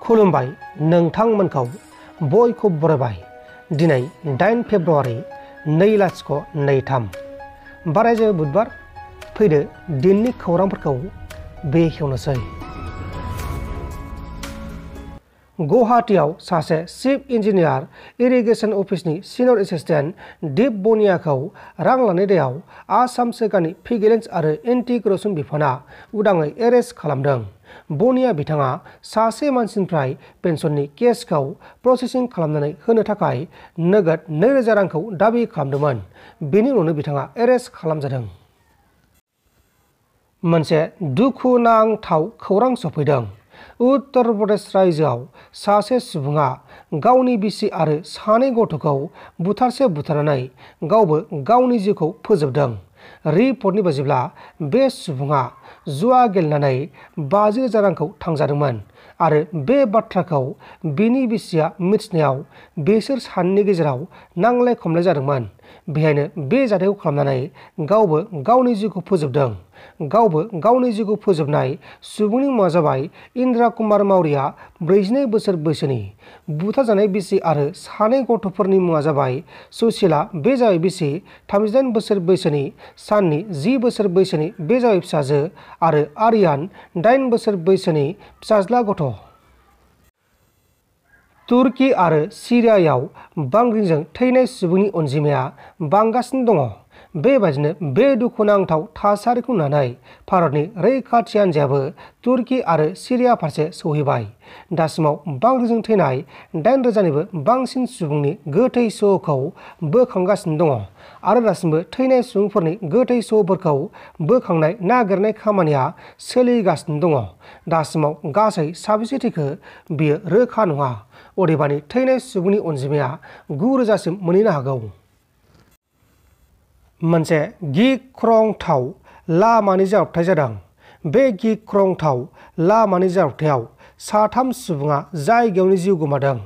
खुलुमबाय नोंथांमोनखौ बयखौ बरायबाय। दिनै 8 फेब्रुवारि 2023 बारायजो बुधबार। फैदो दिननि खौरांफोरखौ बेखेवनोसै। गुवाहाटीआव सासे चीफ इन्जिनियार इरिगेशन अफिसनि सिनियर एसिस्टेन्ट दीप बनियाखौ रां लानाय दायाव आसाम सोरखारनि भिजिलेन्स आरो एन्टि करप्शन बिफाना उदाङै एरेस्ट खालामदों। बनिया बिथाङा सासे मानसिनिफ्राय पेन्सननि केसखौ प्रसेसिं खालामनानै होनो थाखाय नोगोद 2000 रांखौ दाबि खालामदोंमोन। बेनि उनावनो बिथाङा एरेस्ट खालामजादों। मोनसे दुखुनांथाव खौरां सफैदों। उत्तर प्रदेश रायजोआव सासे सुबुङा गावनि बिसि आरो सानै गथ'खौ बुथारसे बुथारनानै गावबो गावनि जिउखौ फोजोबदों। रिपर्टनि बायदिब्ला बे सुबुङा जुआ गेलेनानै 50,000 रांखौ थांजादोंमोन आरो बे बाथ्राखौ बिनि बिसिया मिथिनायाव बिसोर सानैनि गेजेराव नांलाय खमलाय जादोंमोन। बेहायनो बे जाथायखौ खालामनानै गावबो गावनि जिउखौ फोजोबदों। गावबो गावनि जिउखौ फोजोबनाय सुबुंनि मुङा जाबाय इन्द्रा कुमार मौर्या, 42 बोसोर बैसोनि। बुथारजानाय बिसि आरो सानै गथ'फोरनि मुङा जाबाय सुशीला, बे जाबाय बिसि, 38 बोसोर बैसोनि, साननि 10 बोसोर बैसोनि, बे जाबाय फिसाजो, आरो आर्यान, 8 बोसोर बैसोनि फिसाज्ला गथ'। तुर्की आरो सिरियायाव बांग्रिजों थैनाय सुबुंनि अनजिमाया बांगासिनो दङ। बेबायदिनो बे दुखुनांथाव थासारिखौ नुनानै भारतनि रैखाथि हान्जायाबो तुर्की आरो सिरिया फारसे सौहैबाय। दासिमाव बांग्रिजों थैनाय 8,000निबो बांसिन सुबुंनि गोथै सह'खौ बोखांगासिनो दङ आरो दासिमबो थैनाय सुबुंफोरनि गोथै सह'फोरखौ बोखांनाय नागिरनाय खामानिया सोलिगासिनो दङ। दासिमाव गासै साबेसे थैखो बेयो रोखा नङा। अदेबानि थैनाय सुबुंनि अनजिमाया 9,000सिम मोनहैनो हागौ। मोनसे गिख्रंथाव लामानि जाब्रबथाय जादों। बे गिख्रंथाव लामानि जाब्रबथायाव 3 सुबुङा जायगायावनो जिउ गोमादों।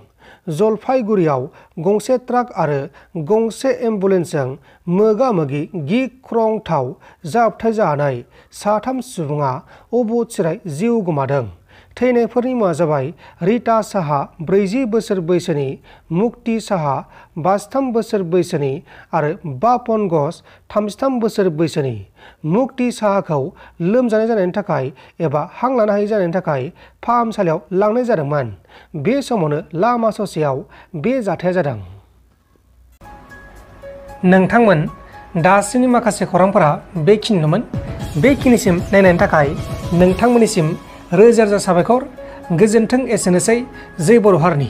जलपाईगुड़ीआव गंसे ट्राक आरो गंसे एम्बुलेन्सजों मोगा-मोगि गिख्रंथाव जाब्रबथाय जानानै 3 सुबुङा अबथिरायै जिउ गोमादों। थैनायफोरनि मुङा जाबाय रीता साहा, 40 बोसोर बैसोनि, मुक्ति साहा, 52 बोसोर बैसोनि आरो बापन घोष, 33 बोसोर बैसोनि। मुक्ति साहाखौ लोमजानाय जानायनि थाखाय एबा हां लानो हायै जानायनि थाखाय फाहामसालियाव लांनाय जादोंमोन। बे समावनो लामा ससेयाव बे जाथाया जादों। नोंथांमोन दासिमनि माखासे खौरांफोरा बेखिनिनोमोन। बेखिनिसिम नायनायनि थाखाय नोंथांमोननिसिम रोजा रोजा साबायखर। गोजोन्थों। एसेनोसै। जै बर' हारिनि।